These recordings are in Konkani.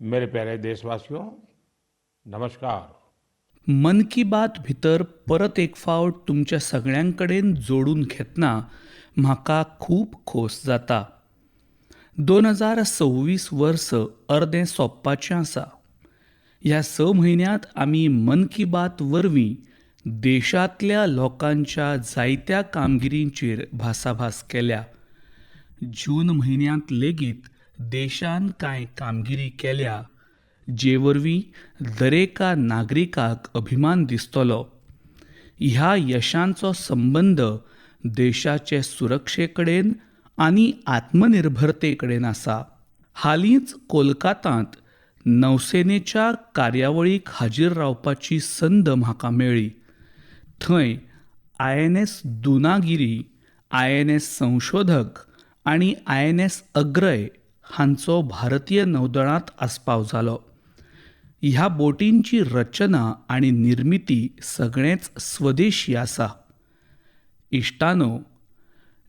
मेरे प्यारे देशवासियों, नमस्कार. मन की बात भितर परत एक फावट तुमच्या सगळ्यां कडेन जोडून घेतना म्हाका खूब खोस जाता. 2026 वर्स अर्दें सोंपपाचें आसा. ह्या 6 म्हयन्यांत आमी मन की बात वरवीं देशांतल्या लोकांच्या जायत्या कामगिरींचेर भासाभास केल्या. जून म्हयन्यांत लेगीत देशान कांय कामगिरी केल्या जे वरवीं दरेका नागरिकाक अभिमान दिसतलो. ह्या यशांचो संबंद देशाचे सुरक्षे कडेन आनी आत्मनिर्भरते कडेन आसा. हालींच कोलकातांत नौसेनेच्या कार्यावळीक हाजीर रावपाची संद म्हाका मेळ्ळी. थंय INS दुनागिरी, INS संशोधक आनी INS अग्रय हांचो भारतीय नौदळांत आस्पाव जालो. ह्या बोटींची रचना आनी निर्मिती सगळेंच स्वदेशी आसा. इश्टानो,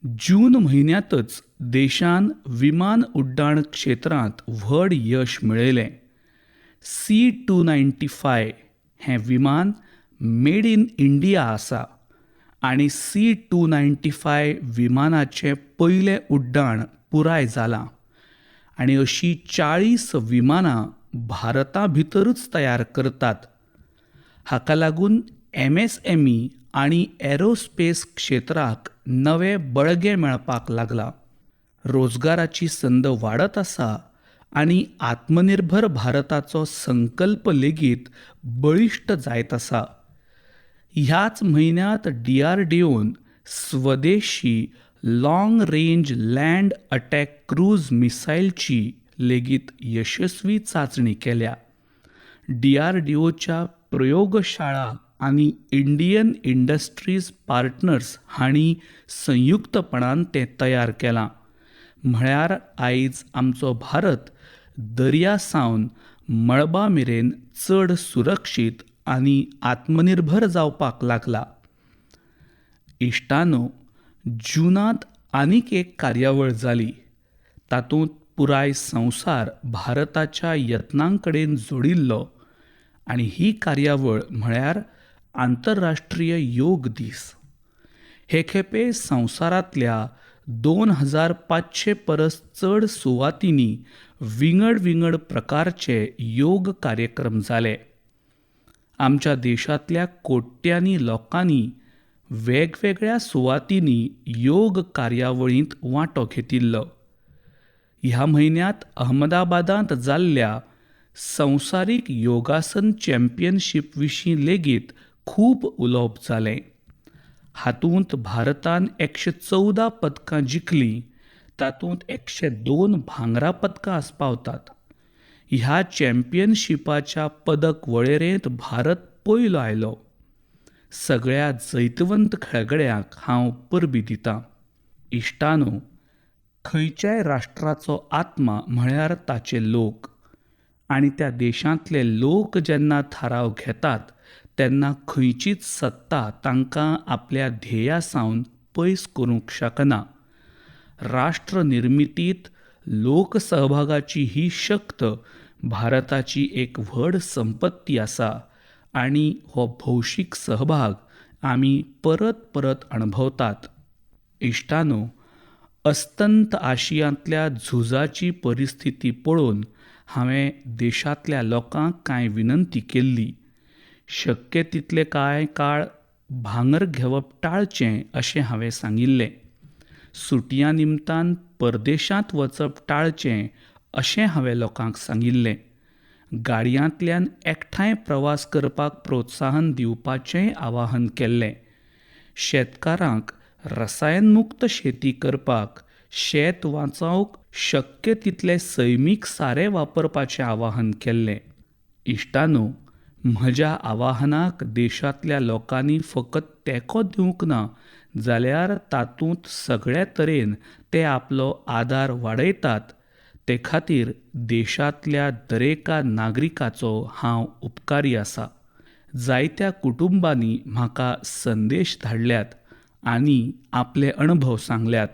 जून म्हयन्यांतच देशान विमान उड्डाण क्षेत्रांत व्हड यश मेळयलें. C-295 हें विमान मेड इन इंडिया आसा आनी C-295 विमानाचें पयलें उड्डाण पुराय जालां आनी अशीं 40 विमानां भारता भितरूच तयार करतात. हाका लागून MSME आनी एरोस्पेस क्षेत्राक नवें बळगें मेळपाक लागलां. रोजगाराची संद वाडत आसा आनी आत्मनिर्भर भारताचो संकल्प लेगीत बळिश्ट जायत आसा. ह्याच म्हयन्यांत DRDOन स्वदेशी long range land attack cruise मिसायलची लेगीत यशस्वी चांचणी केल्या. DRDOच्या प्रयोगशाळा आनी इंडियन इंडस्ट्रीज पार्टनर्स हांणी संयुक्तपणान तें तयार केलां. म्हळ्यार आयज आमचो भारत दर्या सावन मळबा मेरेन चड सुरक्षीत आनी आत्मनिर्भर जावपाक लागला. इश्टानो, जूनांत आनीक एक कार्यावळ जाली. तातूंत पुराय संवसार भारताच्या यत्नां कडेन जोडिल्लो आनी ही कार्यावळ म्हळ्यार आंतरराष्ट्रीय योग दीस. हे खेपे संवसारांतल्या 2500 परस चड सुवातींनी विंगड विंगड प्रकारचे योग कार्यक्रम जाले. आमच्या देशांतल्या कोट्यांनी लोकांनी वेगवेगळ्या सुवातींनी योग कार्यावळींत वांटो घेतिल्लो. ह्या म्हयन्यांत अहमदाबादांत जाल्ल्या संवसारीक योगासन चॅम्पियनशीप विशीं लेगीत खूब उलोवप जालें. हातूंत भारतान 114 पदकां जिखलीं, तातूंत 102 भांगरा पदकां आस्पावतात. ह्या चॅम्पियनशिपाच्या पदक वळेरेंत भारत पयलो आयलो. सगळ्या जैतवंत खेळगड्यांक हांव परबीं दितां. इश्टानो, खंयच्याय राष्ट्राचो आत्मा म्हळ्यार ताचे लोक, आनी त्या देशांतले लोक जेन्ना थाराव घेतात तेन्ना खंयचीच सत्ता तांकां आपल्या ध्येया सावन पयस करूंक शकना. राष्ट्र निर्मितींत लोकसहभागाची ही शक्त भारताची एक व्हड संपत्ती आसा आनी हो भौशीक सहभाग आमी परत परत अणभवतात. इश्टानो, अस्तंत आशियांतल्या झुजाची परिस्थिती पळोवन हांवें देशांतल्या लोकांक कांय विनंती केल्ली. शक्य तितले काळ भांगर घेवप टाळचें अशें हांवें सांगिल्लें. सुटयां निमतान परदेशांत वचप टाळचें अशें हांवें लोकांक सांगिल्लें. गाडयांतल्यान एकठांय प्रवास करपाक प्रोत्साहन दिवपाचेंय आवाहन केल्लें. शेतकारांक रसायन मुक्त शेती करपाक, शेत वाचोवंक शक्य तितले सैमीक सारें वापरपाचें आवाहन केल्लें. इश्टानो, म्हज्या आवाहनाक देशांतल्या लोकांनी फकत तेंको दिवंक ना, जाल्यार तातूंत सगळे तरेन ते आपलो आदार वाडयतात. ते खातीर देशांतल्या दरेका नागरिकाचो हांव उपकारी आसां. जायत्या कुटुंबांनी म्हाका संदेश धाडल्यात आनी आपले अणभव सांगल्यात.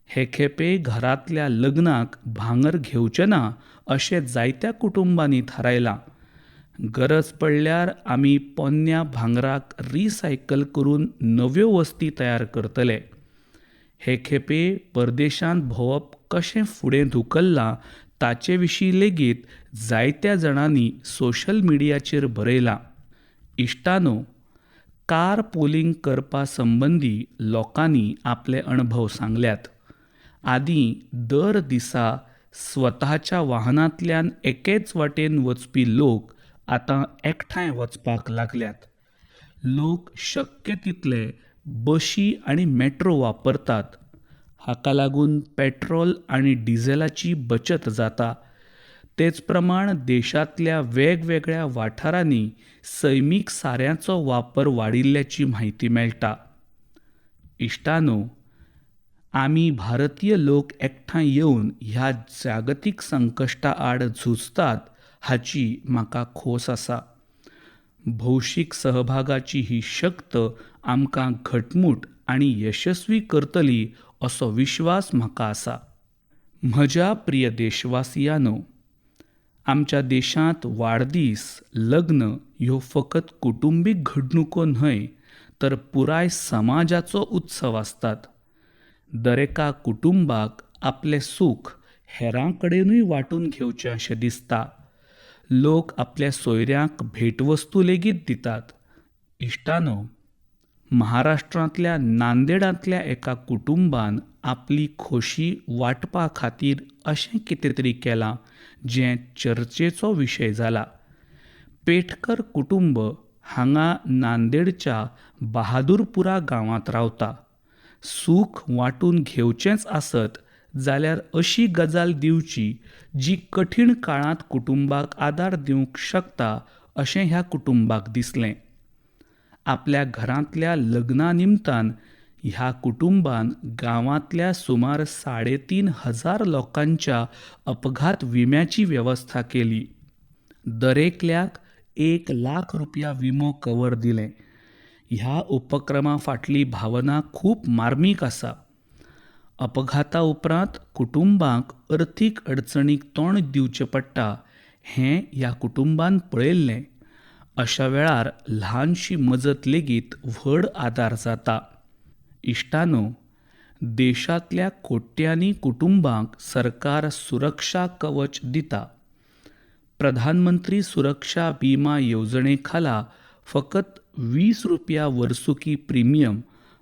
हे खेपे घरातल्या लग्नाक भांगर घेवचे ना अशें जायत्या कुटुंबांनी थारायलां. गरज पडल्यार आमी पोन्न्या भांगराक रिसायकल करून नव्यो वस्ती तयार करतले. हे खेपे परदेशांत भोंवप कशें फुडें धुकल्लां ताचे विशीं लेगीत जायत्या जाणांनी सोशल मिडियाचेर बरयलां. इश्टानो, कार पोलिंग करपा संबंदी लोकांनी आपले अणभव सांगल्यात. आदीं दर दिसा स्वताच्या वाहनांतल्यान एकेच वाटेन वचपी लोक आतां एकठांय वचपाक लागल्यात. लोक शक्य तितले बशी आनी मेट्रो वापरतात. हाका लागून पेट्रोल आनी डिझेलाची बचत जाता. तेच प्रमाण देशांतल्या वेगवेगळ्या वाठारांनी सैमीक साऱ्यांचो वापर वाडिल्ल्याची म्हायती मेळटा. इश्टानो, आमी भारतीय लोक एकठांय येवन ह्या जागतीक संकश्टा आड झुजतात हाची म्हाका खोस आसा. भौशीक सहभागाची ही शक्त आमकां घटमूट आनी यशस्वी करतली असो विश्वास म्हाका आसा. म्हज्या प्रिय देशवासियांनो, आमच्या देशांत वाडदीस, लग्न ह्यो फकत कुटुंबीक घडणुको न्हय तर पुराय समाजाचो उत्सव आसतात. दरेका कुटुंबाक आपलें सूख हेरां कडेनूय वांटून घेवचें अशें दिसता. लोक आपल्या सोयऱ्यांक भेटवस्तू लेगीत दितात. इश्टानो, महाराष्ट्रांतल्या नांदेडांतल्या एका कुटुंबान आपली खोशी वांटपा खातीर अशें कितें तरी केलां जें चर्चेचो विशय जाला. पेटकर कुटुंब हांगा नांदेडच्या बहादुरपुरा गांवांत रावता. सूख वांटून घेवचेंच आसत जाल्यार अशी गजाल दिवची जी कठीण काळांत कुटुंबाक आदार दिवंक शकता अशें ह्या कुटुंबाक दिसलें. आपल्या घरांतल्या लग्ना निमतान ह्या कुटुंबान गांवांतल्या सुमार 3,500 लोकांच्या अपघात विम्याची वेवस्था केली. दरेकल्याक ₹1,00,000 विमो कवर दिलें. ह्या उपक्रमा फाटली भावना खूब मार्मीक आसा. अपघाता उपरांत कुटुंबाक अर्थीक अडचणीक तोंड दिवचें पडटा हें ह्या कुटुंबान पळयल्लें. अशा वेळार ल्हानशी मजत लेगीत व्हड आदार जाता. इश्टानो, देशांतल्या कोट्यांनी कुटुंबांक सरकार सुरक्षा कवच दिता. प्रधानमंत्री सुरक्षा विमा येवजणे खाला फकत ₹20 वर्सुकी प्रिमियम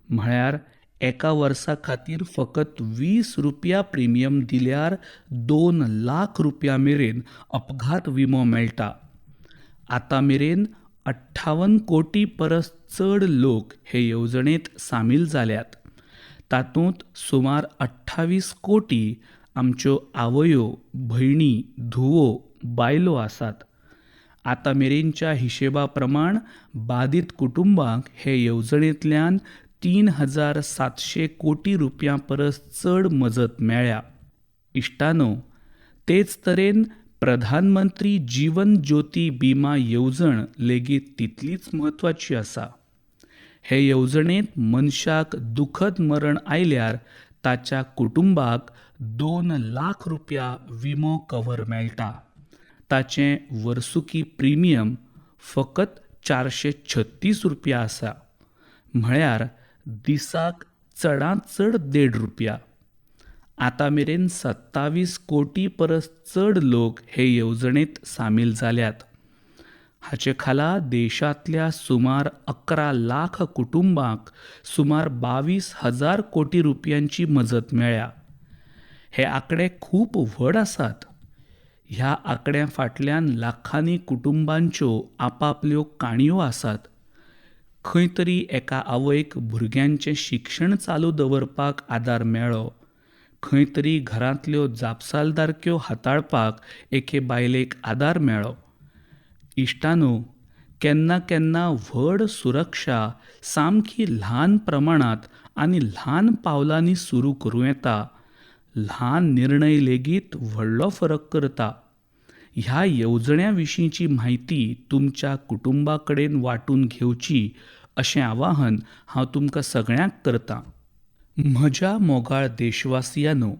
म्हळ्यार एका वर्सा खातीर फकत ₹20 प्रिमियम दिल्यार ₹2,00,000 मेरेन अपघात विमो मेळटा. आतां मेरेन 58 कोटी परस चड लोक हे येवजणेंत सामील जाल्यात. तातूंत सुमार 28 कोटी आमच्यो आवयो, भयणी, धुवो, बायलो आसात. आतां मेरेनच्या हिशेबा प्रमाण बादीत कुटुंबांक हे येवजणेंतल्यान ₹3,700 कोटी परस चड मजत मेळ्ळ्या. इश्टानो, तेच तरेन प्रधानमंत्री जीवन ज्योती बिमा येवजण लेगीत तितलीच म्हत्वाची आसा. हे येवजणेंत मनशाक दुखद मरण आयल्यार ताच्या कुटुंबाक ₹2,00,000 विमो कवर मेळटा. ताचें वर्सुकी प्रिमियम फकत ₹436 आसा. म्हळ्यार दिसाक चडांत चड ₹1.5. आतां मेरेन 27 कोटी परस चड लोक हे येवजणेंत सामील जाल्यात. हाचे खाला देशांतल्या सुमार 11 लाख कुटुंबांक सुमार 22,000 कोटी रुपयांची मजत मेळ्ळ्या. हे आंकडे खूब व्हड आसात. ह्या आंकड्यां फाटल्यान लाखांनी कुटुंबांच्यो आपापल्यो काणयो आसात. खंय तरी एका आवयक भुरग्यांचें शिक्षण चालू दवरपाक आदार मेळ्ळो. खंय तरी घरांतल्यो जापसालदारक्यो हाताळपाक एके बायलेक आदार मेळ्ळो. इश्टानो, केन्ना केन्ना व्हड सुरक्षा सामकी ल्हान प्रमाणांत आनी ल्हान पावलांनी सुरू करूं येता. ल्हान निर्णय लेगीत व्हडलो फरक करता. ह्या येवजण्यां विशींची म्हायती तुमच्या कुटुंबा कडेन वांटून घेवची अशें आवाहन हांव तुमकां सगळ्यांक करतां. म्हज्या मोगाळ देशवासियांनो,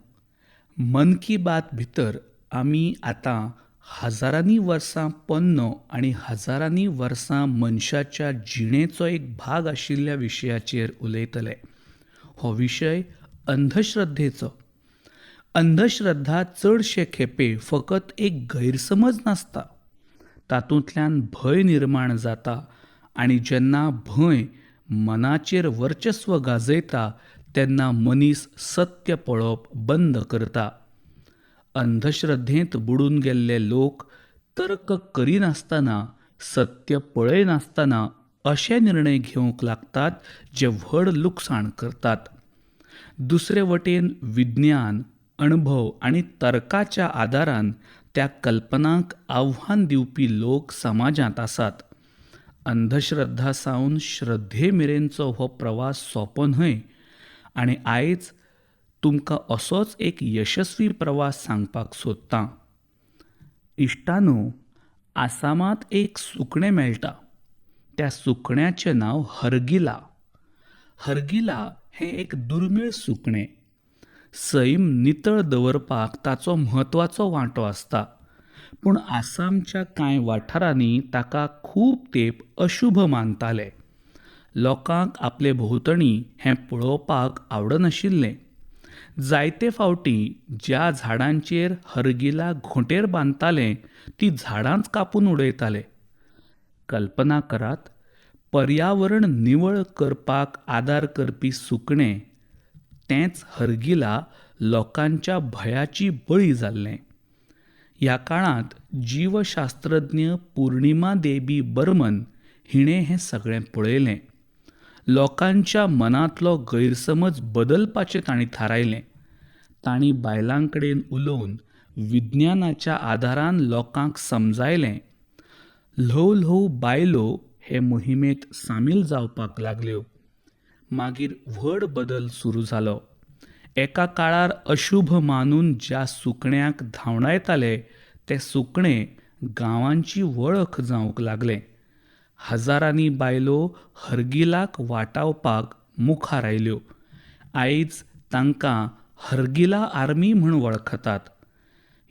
मन की बात भितर आमी आतां हजारांनी वर्सां पोन्नो आनी हजारांनी वर्सां मनशाच्या जिणेचो एक भाग आशिल्ल्या विशयाचेर उलयतले. हो विशय अंधश्रद्धेचो. अंधश्रद्धा चडशे खेपे फकत एक गैरसमज नासता. तातूंतल्यान भंय निर्माण जाता आनी जेन्ना भंय मनाचेर वर्चस्व गाजयता तेन्ना मनीस सत्य पळोवप बंद करता. अंधश्रद्धेंत बुडून गेल्ले लोक तर्क करिनासतना, सत्य पळयनासतना अशे निर्णय घेवंक लागतात जे व्हड लुकसाण करतात. दुसरे वटेन विज्ञान, अणभव आनी तर्काच्या आदारान त्या कल्पनांक आव्हान दिवपी लोक समाजांत आसात. अंधश्रद्धा सावन श्रद्धे मेरेनचो हो प्रवास सोंपो न्हय आनी आयज तुमकां असोच एक यशस्वी प्रवास सांगपाक सोदतां. इश्टानो, आसामांत एक सुकणें मेळटा. त्या सुकण्याचें नांव हरगिला. हरगिला हें एक दुर्मीळ सुकणें. सैम नितळ दवरपाक ताचो म्हत्वाचो वांटो आसता. पूण आसामच्या कांय वाठारांनी ताका खूब तेंप अशुभ मानताले. लोकांक आपले भोंवतणी हें पळोवपाक आवडनाशिल्लें. जायते फावटी ज्या झाडांचेर हरगिला घोंटेर बांदताले तीं झाडांच कापून उडयताले. कल्पना करात, पर्यावरण निवळ करपाक आदार करपी सुकणें, तेंच हरगिला लोकांच्या भयाची बळी जाल्लें. ह्या काळांत जीवशास्त्रज्ञ पूर्णिमा देबी बर्मन हिणें हें सगळें पळयलें. लोकांच्या मनांतलो गैरसमज बदलपाचें तांणी थारायलें. तांणी बायलां कडेन उलोवन विज्ञानाच्या आदारान लोकांक समजायलें. ल्हव ल्हव बायलो हे मोहिमेंत सामील जावपाक लागल्यो. मागीर व्हड बदल सुरू जालो. एका काळार अशुभ मानून ज्या सुकण्याक धांवडायताले तें सुकणें गांवांची वळख जावंक लागलें. हजारांनी बायलो हरगिलाक वाटावपाक मुखार आयल्यो. आयज तांकां हरगिला आर्मी म्हूण वळखतात.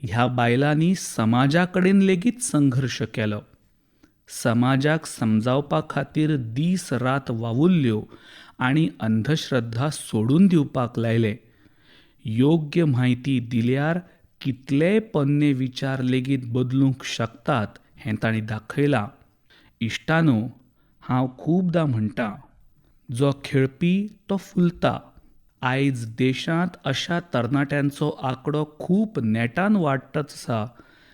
ह्या बायलांनी समाजा कडेन लेगीत संघर्श केलो. समाजाक समजावपा खातीर दीस रात वावुरल्यो आनी अंधश्रद्धा सोडून दिवपाक लायले. योग्य म्हायती दिल्यार कितलेय पोन्ने विचार लेगीत बदलूंक शकतात हें तांणी दाखयलां. इश्टानो, हांव खूबदां म्हणटां, जो खेळपी तो फुलता. आयज देशांत अशा तरणाट्यांचो आंकडो खूब नेटान वाडटच आसा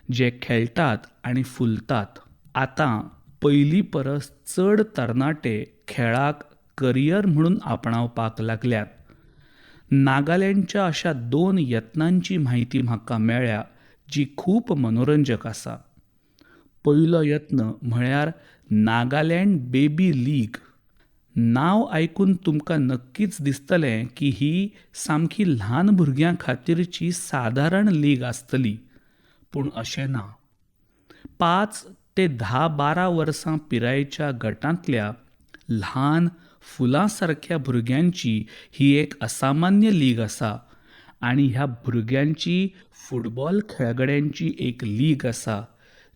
जे खेळटात आनी फुलतात. आतां पयलीं परस चड तरणाटे खेळाक करियर म्हणून आपणावपाक लागल्यात. नागालँडच्या अशा 2 यत्नांची म्हायती म्हाका मेळ्ळ्या जी खूब मनोरंजक आसा. पयलो यत्न म्हळ्यार नागालँड बेबी लीग. नांव आयकून तुमकां नक्कीच दिसतलें की ही सामकी ल्हान भुरग्यां खातीरची सादारण लीग आसतली, पूण अशें ना. 5 ते 10-12 वर्सां पिरायेच्या गटांतल्या ल्हान फुलां सारक्या भुरग्यांची ही एक असामान्य लीग आसा आनी ह्या भुरग्यांची फुटबॉल खेळगड्यांची एक लीग आसा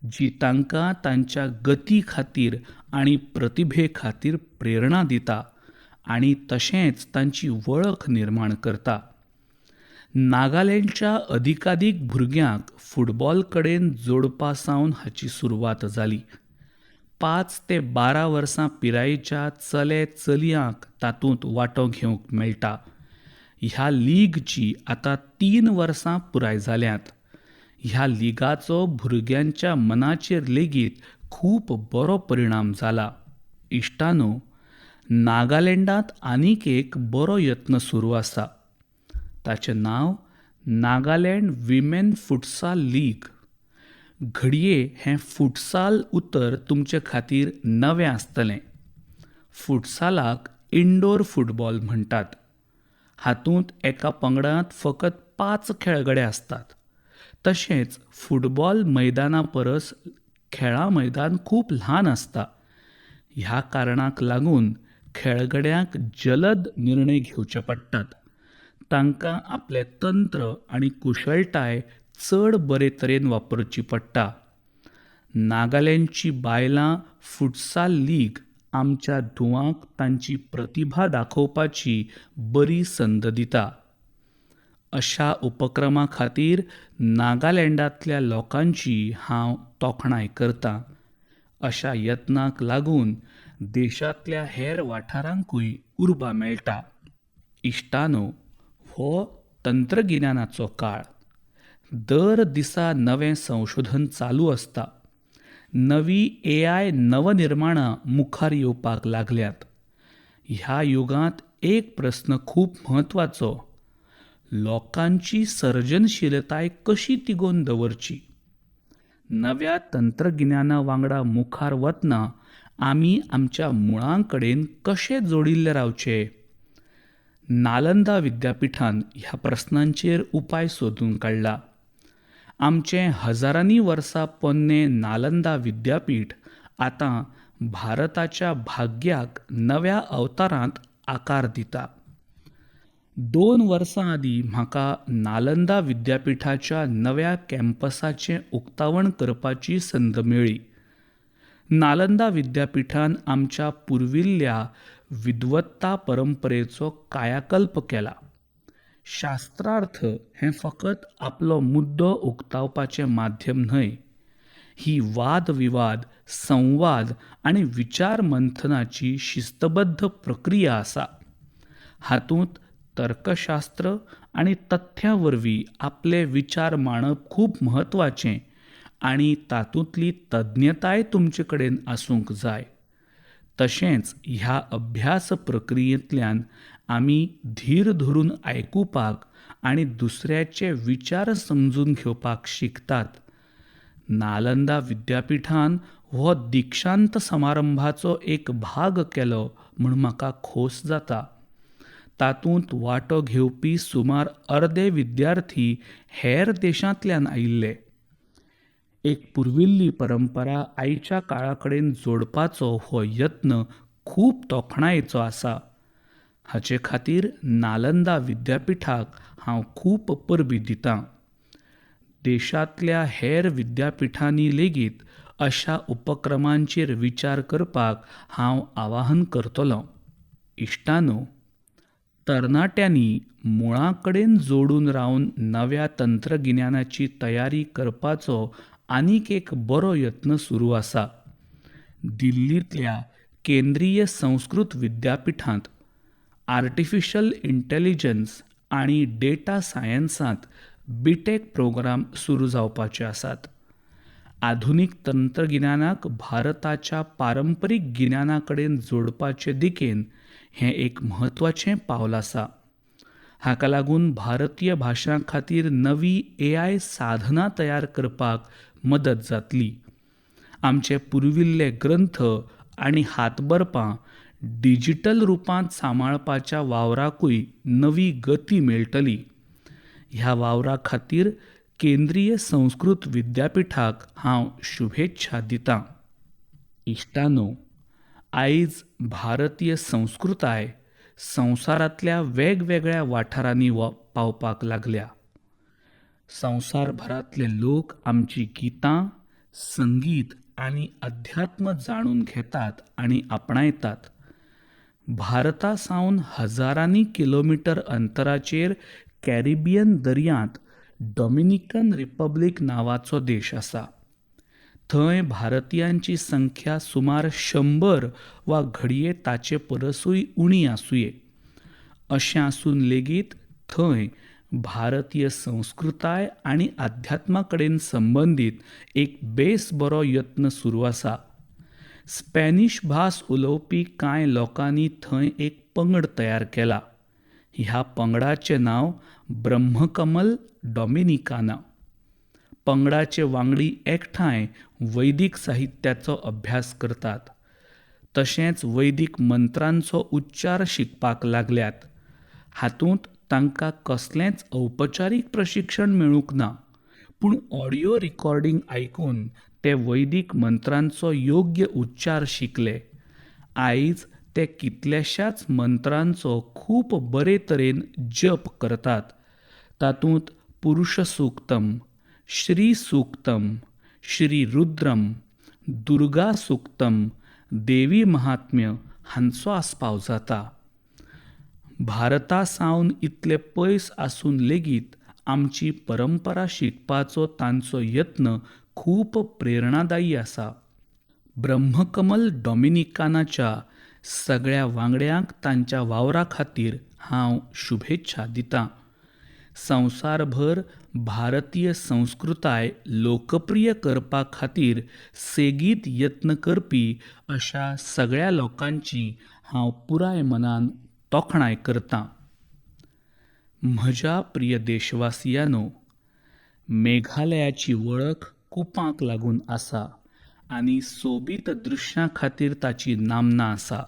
जी तांकां तांच्या गती खातीर आनी प्रतिभे खातीर प्रेरणा दिता आनी तशेंच तांची वळख निर्माण करता. नागालँडच्या अधिकाधिक भुरग्यांक फुटबॉल कडेन जोडपा सावन हाची सुरवात जाली. 5 ते 12 वर्सां पिरायेच्या चले चलयांक तातूंत वांटो घेवंक मेळटा. ह्या लीगची आतां 3 वर्सां पुराय जाल्यांत. ह्या लिगाचो भुरग्यांच्या मनाचेर लेगीत खूब बरो परिणाम जाला. इश्टानो, नागालँडांत आनीक एक बरो यत्न सुरू आसा. ताचें नांव नागालँड विमेन फुटसाल लीग. घडये हें फुटसाल उतर तुमचे खातीर नवें आसतलें. फुटसालाक इंडोर फुटबॉल म्हणटात. हातूंत एका पंगडांत फकत 5 खेळगडे आसतात. तशेंच फुटबॉल मैदाना परस खेळां मैदान खूब ल्हान आसता. ह्या कारणाक लागून खेळगड्यांक जलद निर्णय घेवचे पडटात. तांकां आपले तंत्र आनी कुशळटाय चड बरे तरेन वापरची पडटा. नागालँडची बायलां फुटसाल लीग आमच्या धुवांक तांची प्रतिभा दाखोवपाची बरी संद दिता. अशा उपक्रमा खातीर नागालँडांतल्या लोकांची हांव तोखणाय करतां. अशा यत्नाक लागून देशांतल्या हेर वाठारांकूय उर्बा मेळटा. इश्टानो, हो तंत्रगिन्यानाचो काळ. दर दिसा नवें संशोधन चालू आसता. नवी AI नवनिर्माणां मुखार येवपाक लागल्यात. ह्या युगांत एक प्रस्न खूब म्हत्वाचो: लोकांची सर्जनशीलताय कशी तिगोवन दवरची. नव्या तंत्रगिन्याना वांगडा मुखार वतना आमी आमच्या मुळां कडेन कशे जोडिल्ले रावचे? नालंदा विद्यापीठान ह्या प्रस्नांचेर उपाय सोदून काडला. आमचें हजारांनी वर्सां पोन्नें नालंदा विद्यापीठ आतां भारताच्या भाग्याक नव्या अवतारांत आकार दिता. 2 वर्सां आदीं म्हाका नालंदा विद्यापीठाच्या नव्या कॅम्पसाचें उक्तावण करपाची संद मेळ्ळी. नालंदा विद्यापीठान आमच्या पुर्विल्ल्या विद्वत्ता परंपरेचो कायाकल्प केला. शास्त्रार्थ हें फकत आपलो मुद्दो उक्तावपाचें माध्यम न्हय. ही वादविवाद, संवाद आनी विचार मंथनाची शिस्तबद्ध प्रक्रिया आसा. हातूंत तर्कशास्त्र आनी तथ्यां वरवीं आपले विचार मांडप खूब म्हत्वाचें आनी तातूंतली तज्ञताय तुमचे कडेन आसूंक जाय. तशेंच ह्या अभ्यास प्रक्रियेंतल्यान आमी धीर धरून आयकुपाक आनी दुसऱ्याचे विचार समजून घेवपाक शिकतात. नालंदा विद्यापीठान हो दिक्षांत समारंभाचो एक भाग केलो म्हूण म्हाका खोस जाता. तातूंत वांटो घेवपी सुमार अर्दे विद्यार्थी हेर देशांतल्यान आयिल्ले. एक पुर्विल्ली परंपरा आयच्या काळा कडेन जोडपाचो हो यत्न खूब तोखणायेचो आसा. हाचे खातीर नालंदा विद्यापीठाक हांव खूब परबीं दितां. देशांतल्या हेर विद्यापीठांनी लेगीत अशा उपक्रमांचेर विचार करपाक हांव आवाहन करतलों. इश्टानो, तरणाट्यांनी मुळां कडेन जोडून रावन नव्या तंत्रगिन्यानाची तयारी करपाचो आनीक एक बरो यत्न सुरू आसा. दिल्लींतल्या केंद्रीय संस्कृत विद्यापीठांत आर्टिफिशियल इंटेलिजन्स आनी डेटा सायन्सांत BTech प्रोग्राम सुरू जावपाचे आसात. आधुनीक तंत्रगिन्यानाक भारताच्या पारंपरीक गिन्याना कडेन जोडपाचे दिकेन हें एक म्हत्वाचें पावल आसा. हाका लागून भारतीय भाशां खातीर नवी AI साधनां तयार करपाक मदत जातली. आमचे पुर्विल्ले ग्रंथ आनी हातबरपां डिजिटल रुपांत सांबाळपाच्या वावराकूय नवी गती मेळटली. ह्या वावरा खातीर केंद्रीय संस्कृत विद्यापीठाक हांव शुभेच्छा दितां. इश्टानो, आयज भारतीय संस्कृताय संवसारांतल्या वेगवेगळ्या वाठारांनी पावपाक लागल्या. संवसारभरांतले लोक आमची गितां, संगीत आनी अध्यात्म जाणून घेतात आनी आपणायतात. भारता सावन हजारांनी किलोमीटर अंतराचेर कॅरिबियन दर्यांत डॉमिनिकन रिपब्लीक नांवाचो देश आसा. थंय भारतीयांची संख्या सुमार 100 वा घडये ताचे परसूय उणी आसुये. अशें आसून लेगीत थंय भारतीय संस्कृताय आनी अध्यात्मा कडेन संबंदीत एक बेस बरो यत्न सुरू आसा. स्पॅनिश भास उलोवपी कांय लोकांनी थंय एक पंगड तयार केला. ह्या पंगडाचें नांव ब्रह्मकमल डॉमिनिकाना. पंगडाचे वांगडी एकठांय वैदीक साहित्याचो अभ्यास करतात. तशेंच वैदीक मंत्रांचो उच्चार शिकपाक लागल्यात. हातूंत तांकां कसलेंच औपचारीक प्रशिक्षण मेळूंक ना, पूण ऑडियो रिकॉर्डिंग आयकून ते वैदीक मंत्रांचो योग्य उच्चार शिकले. आयज ते कितल्याशाच मंत्रांचो खूप बरे तरेन जप करतात. तातूंत पुरुष सूक्तम, श्री सूक्तम, श्री रुद्रम, दुर्गा सूक्तम, देवी महात्म्य हांचो आस्पाव जाता. भारता सावन इतले पयस आसून लेगीत आमची परंपरा शिकपाचो तांचो यत्न खूप प्रेरणादायी आसा. ब्रह्मकमल डॉमिनिकानाच्या सगळ्या वांगड्यांक तांच्या वावरा खातीर हांव शुभेच्छा दितां. संवसारभर भारतीय संस्कृताय लोकप्रिय करपा खातीर सेगीत यत्न करपी अशा सगळ्या लोकांची हांव पुराय मनान तोखणाय करतां. म्हज्या प्रिय देशवासियांनो, मेघालयाची वळख कुपांक लागून आसा आनी सोबीत दृश्यां खातीर ताची नामना आसा.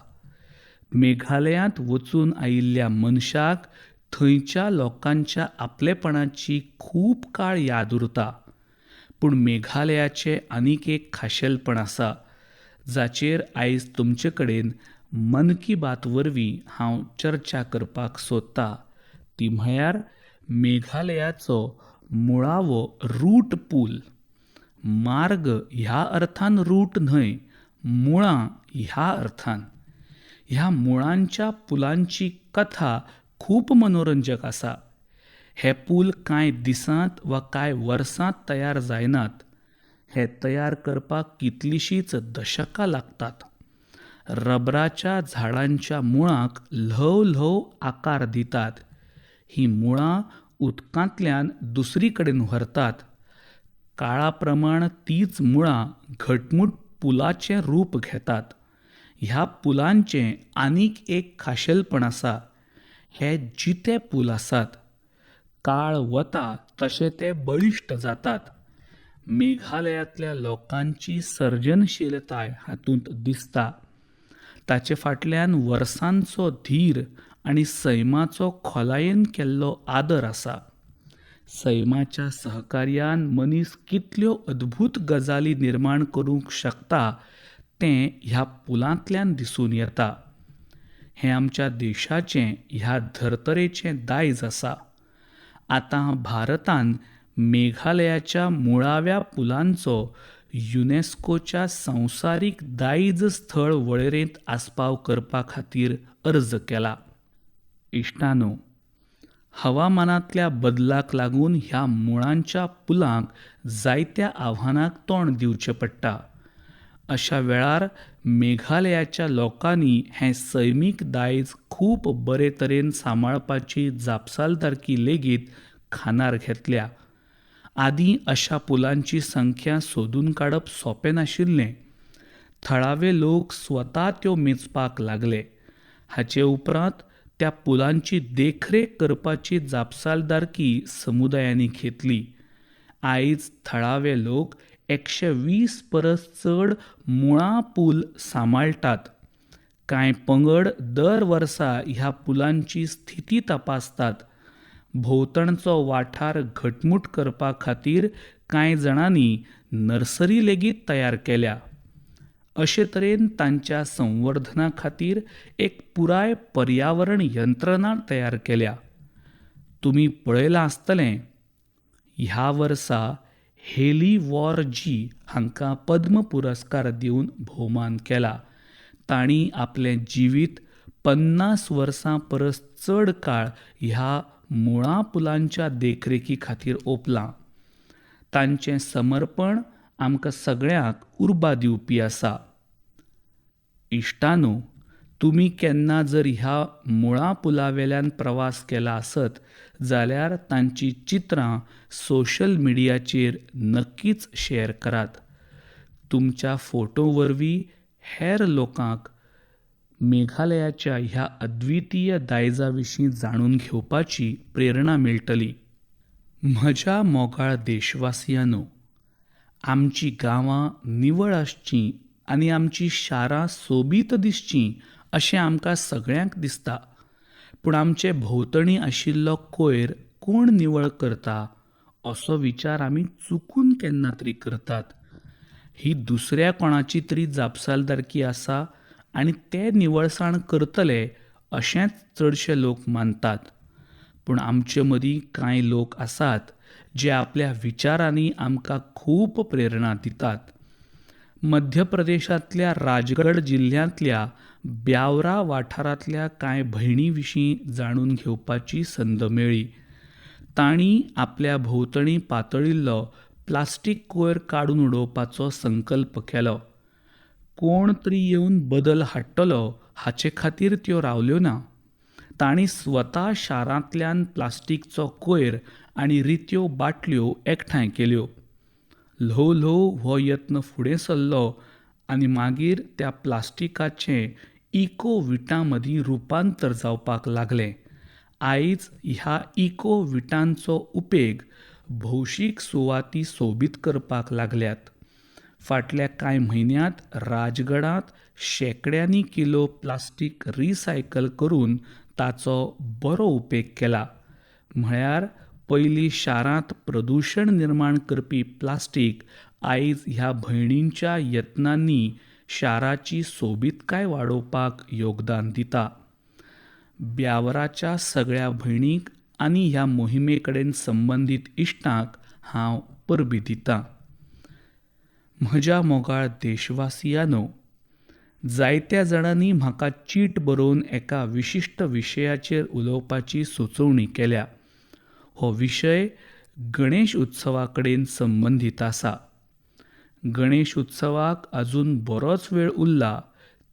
मेघालयांत वचून आयिल्ल्या मनशाक थंयच्या लोकांच्या आपलेपणाची खूब काळ याद उरता. पूण मेघालयाचें आनीक एक खाशेलपण आसा जाचेर आयज तुमचे कडेन मन की बात वरवीं हांव चर्चा करपाक सोदतां. ती म्हळ्यार मेघालयाचो मुळावो रूट पूल. मार्ग ह्या अर्थान रूट न्हय, मुळां ह्या अर्थान. ह्या मुळांच्या पुलांची कथा खूप मनोरंजक आसा. हे पूल कांय दिसांत वा कांय वर्सांत तयार जायनात. हे तयार करपाक कितलींशींच दशकां लागतात. रबराच्या झाडांच्या मुळांक ल्हव ल्हव आकार दितात. हीं मुळां उदकांतल्यान दुसरी कडेन व्हरतात. काळा प्रमाण तीच मुळां घटमूट पुलाचें रूप घेतात. ह्या पुलांचें आनीक एक खाशेलपण आसा. हे जिते पूल आसात, काळ वता तशे ते बळिश्ट जातात. मेघालयांतल्या लोकांची सर्जनशीलताय हातूंत दिसता. ताचे फाटल्यान वर्सांचो धीर आनी सैमाचो खोलायेन केल्लो आदर आसा. सैमाच्या सहकार्यान मनीस कितल्यो अद्भुत गजाली निर्माण करूंक शकता तें ह्या पुलांतल्यान दिसून येता. हें आमच्या देशाचें, ह्या धर्तरेचें दायज आसा. आतां भारतान मेघालयाच्या मुळाव्या पुलांचो युनेस्कोच्या संवसारीक दायज स्थळ वळेरेंत आस्पाव करपा खातीर अर्ज केला. इश्टानो, हवामानांतल्या बदलाक लागून ह्या मुळांच्या पुलांक जायत्या आव्हानांक तोंड दिवचें पडटा. अशा वेळार मेघालयाच्या लोकांनी हें सैमीक दायज खूब बरे तरेन सांबाळपाची जापसालदारकी लेगीत खांदार घेतल्या. आदीं अशा पुलांची संख्या सोदून काडप सोंपें नाशिल्लें. थळावे लोक स्वता त्यो मेजपाक लागले. हाचे उपरांत त्या पुलांची देखरेख करपाची जापसालदारकी समुदायांनी घेतली. आयज थळावे लोक 120 परस चड मुळां पूल सांबाळटात. कांय पंगड दर वर्सा ह्या पुलांची स्थिती तपासतात. भोंवतणचो वाठार घटमूट करपा खातीर कांय जाणांनी नर्सरी लेगीत तयार केल्या. अशे तरेन तांच्या संवर्धना खातीर एक पुराय पर्यावरण यंत्रणा तयार केल्या. तुमी पळयलां आसतलें, ह्या वर्सा हेली वॉर जी हांकां पद्म पुरस्कार दिवन भोवमान केला. तांणी आपलें जिवीत 50 वर्सां परस चड काळ ह्या मुळां पुलांच्या देखरेखी खातीर ओंपलां. तांचें समर्पण आमकां सगळ्यांक उर्बा दिवपी आसा. इश्टानो, तुमी केन्ना जर ह्या मुळां पुलावेल्यान प्रवास केला आसत जाल्यार तांची चित्रां सोशल मिडियाचेर नक्कीच शेअर करात. तुमच्या फोटो वरवीं हेर लोकांक मेघालयाच्या ह्या अद्वितीय दायजा विशीं जाणून घेवपाची प्रेरणा मेळटली. म्हज्या मोगाळ देशवासियांनो, आमची गांवां निवळ आसचीं आनी आमची शारां सोबीत दिसचीं अशें आमकां सगळ्यांक दिसता. पूण आमचे भोंवतणी आशिल्लो कोयर कोण निवळ करता असो विचार आमी चुकून केन्ना तरी करतात. ही दुसऱ्या कोणाची तरी जापसालदारकी आसा आनी ते निवळसाण करतले अशेंच चडशे लोक मानतात. पूण आमचे मदीं कांय लोक आसात जे आपल्या विचारांनी आमकां खूब प्रेरणा दितात. मध्य प्रदेशांतल्या राजगड जिल्ल्यांतल्या ब्यावरा वाठारांतल्या कांय भयणी विशीं जाणून घेवपाची संद मेळ्ळी. तांणी आपल्या भोंवतणी पातळिल्लो प्लास्टीक कोयर काडून उडोवपाचो संकल्प केलो. कोण तरी येवन बदल हाडटलो हाचे खातीर त्यो रावल्यो ना. तांणी स्वता शारांतल्यान प्लास्टीकचो कोयर आनी रित्यो बाटल्यो एकठांय केल्यो. ल्हव ल्हव हो यत्न फुडें सरलो आनी मागीर त्या प्लास्टिकाचें इको विटां मदीं रुपांतर जावपाक लागलें. आयज ह्या इको विटांचो उपेग भौशीक सुवाती सोबीत करपाक लागल्यात. फाटल्या कांय म्हयन्यांत राजगडांत शेकड्यांनी किलो प्लास्टीक रिसायकल करून ताचो बरो उपेग केला. म्हळ्यार पयलीं शारांत प्रदुशण निर्माण करपी प्लास्टीक आयज ह्या भयणींच्या यत्नांनी शाराची सोबीतकाय वाडोवपाक योगदान दिता. ब्यावराच्या सगळ्या भयणींक आनी ह्या मोहिमे कडेन संबंदीत इश्टांक हांव परबीं दितां. म्हज्या मोगाळ देशवासियांनो, जायत्या जाणांनी म्हाका चीट बरोवन एका विशिश्ट विशयाचेर उलोवपाची सुचोवणी केल्या. हो विशय गणेश उत्सवा कडेन संबंदीत आसा. गणेश उत्सवाक आजून बरोच वेळ उरला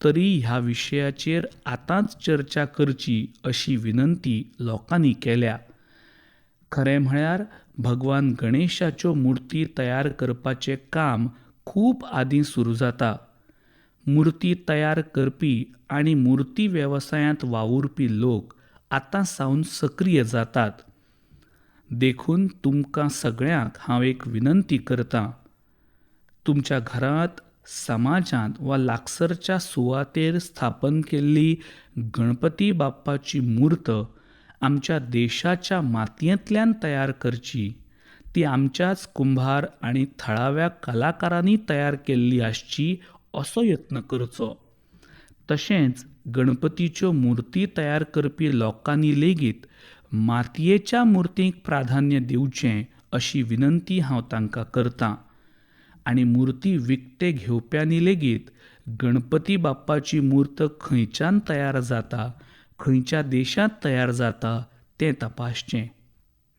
तरी ह्या विशयाचेर आतांच चर्चा करची अशी विनंती लोकांनी केल्या. खरें म्हळ्यार भगवान गणेशाच्यो मुर्ती तयार करपाचें काम खूब आदीं सुरू जाता. मुर्ती तयार करपी आनी मुर्ती वेवसायांत वावुरपी लोक आतां सावन सक्रीय जातात. देखून तुमकां सगळ्यांक हांव एक विनंती करतां. तुमच्या घरांत, समाजांत वा लागसरच्या सुवातेर स्थापन केल्ली गणपती बाप्पाची मूर्त आमच्या देशाच्या मातयेंतल्यान तयार करची. ती आमच्याच कुंभार आनी थळाव्या कलाकारांनी तयार केल्ली आसची असो यत्न करचो. तशेंच गणपतीच्यो मुर्ती तयार करपी लोकांनी लेगीत मातयेच्या मुर्तींक प्राधान्य दिवचें अशी विनंती हांव तांकां करतां. आनी मुर्ती विकते घेवप्यांनी लेगीत गणपती बाप्पाची मूर्त खंयच्यान तयार जाता, खंयच्या देशांत तयार जाता तें तपासचें.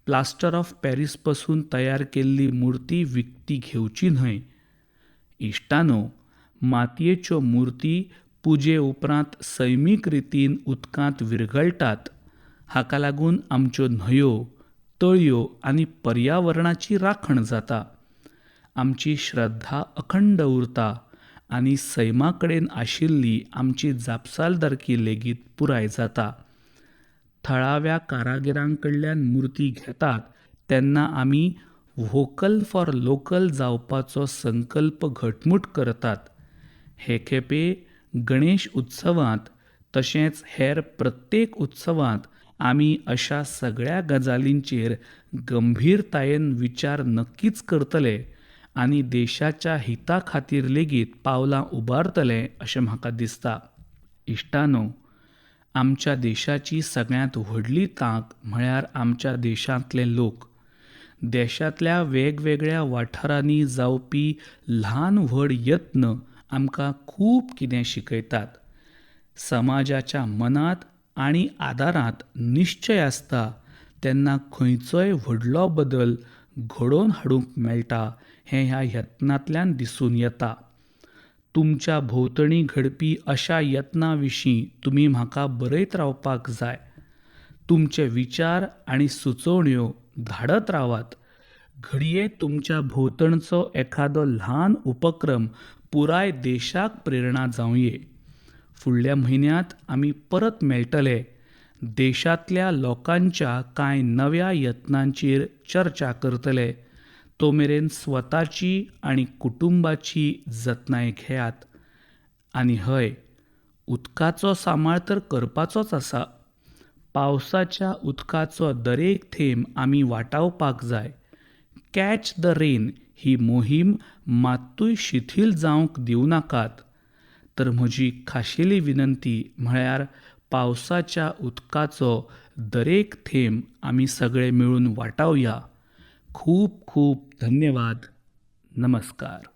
प्लास्टर ऑफ पॅरीस पासून तयार केल्ली मुर्ती विकती घेवची न्हय. इश्टानो, मातयेच्यो मुर्ती पुजे उपरांत सैमीक रितीन उदकांत विरघळटात. हाका लागून आमच्यो न्हंयो, तळयो आनी पर्यावरणाची राखण जाता. आमची श्रद्धा अखंड उरता आनी सैमा कडेन आशिल्ली आमची जापसालदारकी लेगीत पुराय जाता. थळाव्या कारागिरां कडल्यान मुर्ती घेतात तेन्ना आमी व्होकल फॉर लोकल जावपाचो संकल्प घटमूट करतात. हे खेपे गणेश उत्सवांत तशेंच हेर प्रत्येक उत्सवांत आमी अशा सगळ्या गजालींचेर गंभीरतायेन विचार नक्कीच करतले आनी देशाच्या हिता खातीर लेगीत पावलां उबारतले अशें म्हाका दिसता. इश्टानो, आमच्या देशाची सगळ्यांत व्हडली तांक म्हळ्यार आमच्या देशांतले लोक. देशांतल्या वेगवेगळ्या वाठारांनी जावपी ल्हान व्हड यत्न आमकां खूब कितें शिकयतात. समाजाच्या मनांत आनी आदारांत निश्चय आसता तेन्ना खंयचोय व्हडलो बदल घडोवन हाडूंक मेळटा हें ह्या यत्नांतल्यान दिसून येता. तुमच्या भोंवतणी घडपी अशा यत्नां विशीं तुमी म्हाका बरयत रावपाक जाय. तुमचे विचार आनी सुचोवण्यो धाडत रावात. घडये तुमच्या भोंवतणचो एखादो ल्हान उपक्रम पुराय देशाक प्रेरणा जावंये. फुडल्या म्हयन्यांत आमी परत मेळटले. देशांतल्या लोकांच्या कांय नव्या यत्नांचेर चर्चा करतले. तो मेरेन स्वताची आनी कुटुंबाची जतनाय घेयात. आनी हय, उदकाचो सांबाळ तर करपाचोच आसा. पावसाच्या उदकाचो दरेक थेंब आमी वाटावपाक जाय. कॅच द रेन ही मोहीम मात्तूय शिथील जावंक दिवं नाकात. तर म्हजी खाशेली विनंती म्हळ्यार पावसाच्या उदकाचो दरेक थेंब आमी सगळे मेळून वाटावया. खूब खूब धन्यवाद. नमस्कार.